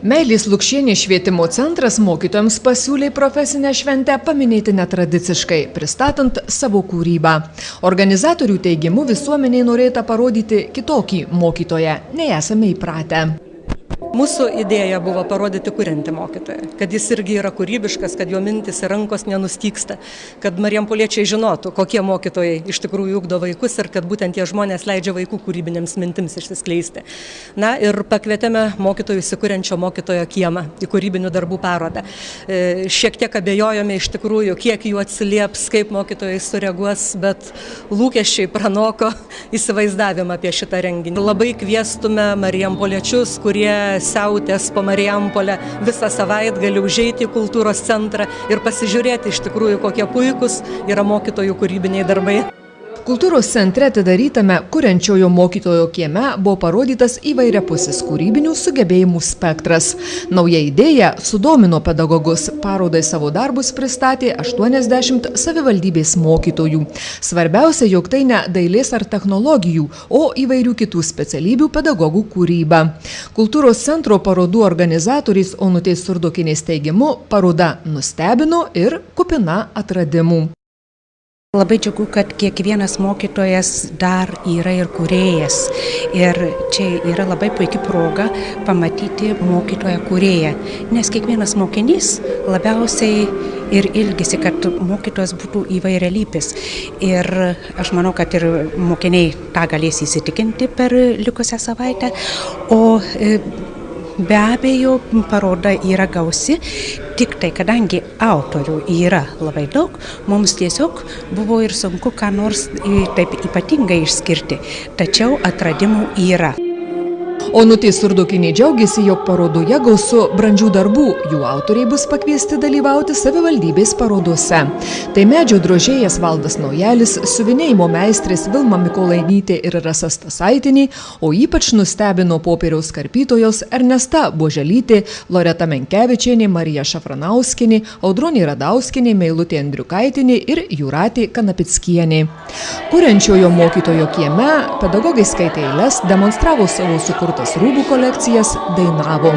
Meilės Lukšienės švietimo centras mokytojams pasiūlė profesinę šventę paminėti netradiciškai, pristatant savo kūrybą. Organizatorių teigimu visuomeniai norėta parodyti kitokį mokytoją, nei esame įpratę. Mūsų idėja buvo parodyti kuriantį mokytoją, kad jis irgi yra kūrybiškas, kad jo mintis ir rankos nenustyksta, kad marijampoliečiai žinotų, kokie mokytojai iš tikrųjų ugdo vaikus ir kad būtent tie žmonės leidžia vaikų kūrybinėms mintims išsiskleisti. Na ir pakvietėme mokytojus į kuriančio mokytojo kiemą, į kūrybinių darbų parodą. Šiek tiek abejojome iš tikrųjų, kiek jų atsilieps, kaip mokytojai sureaguos, bet lūkesčiai pranoko įsivaizdavimą apie šitą renginį. Labai kviestume marijampoliečius, kurie siautės po Marijampolę visą savaitgalį užeiti į kultūros centrą ir pasižiūrėti iš tikrųjų, kokie puikūs yra mokytojų kūrybiniai darbai. Kultūros centre atidarytame kuriančiojo mokytojo kieme buvo parodytas įvairiapusis kūrybinių sugebėjimų spektras. Nauja idėja sudomino pedagogus. Parodai savo darbus pristatė 80 savivaldybės mokytojų. Svarbiausia, jog tai ne dailės ar technologijų, o įvairių kitų specialybių pedagogų kūryba. Kultūros centro parodų organizatoriais Onutės Surdokienės teigimu, paroda nustebino ir kupina atradimų. Labai džiugu, kad kiekvienas mokytojas dar yra ir kūrėjas. Ir čia yra labai puikia proga pamatyti mokytoją kūrėją. Nes kiekvienas mokinys labiausiai ir ilgisi, kad mokytojas būtų įvairialypis. Ir aš manau, kad ir mokiniai tą galės įsitikinti per likusią savaitę. O be abejo, paroda yra gausi, tik tai, kadangi autorių yra labai daug, mums tiesiog buvo ir sunku ką nors taip ypatingai išskirti, tačiau atradimų yra. Onutė Surdokienė džiaugiasi, jog parodoje gausu brandžių darbų, jų autoriai bus pakviesti dalyvauti savivaldybės parodose. Tai medžio drožėjas Valdas Naujalis, siuvinėjimo meistrės Vilma Mikolainytė ir Rasa Stasaitinė, o ypač nustebino popieriaus karpytojos Ernesta Boželytė, Loreta Menkevičienė, Marija Šafranauskienė, Audronė Radauskienė, Meilutė Andriukaitinė ir Jūratė Kanapickienė. Kuriančiojo mokytojo kieme pedagogai skaitė eiles, demonstravo savo sukurtas rūbų kolekcijas, dainavo.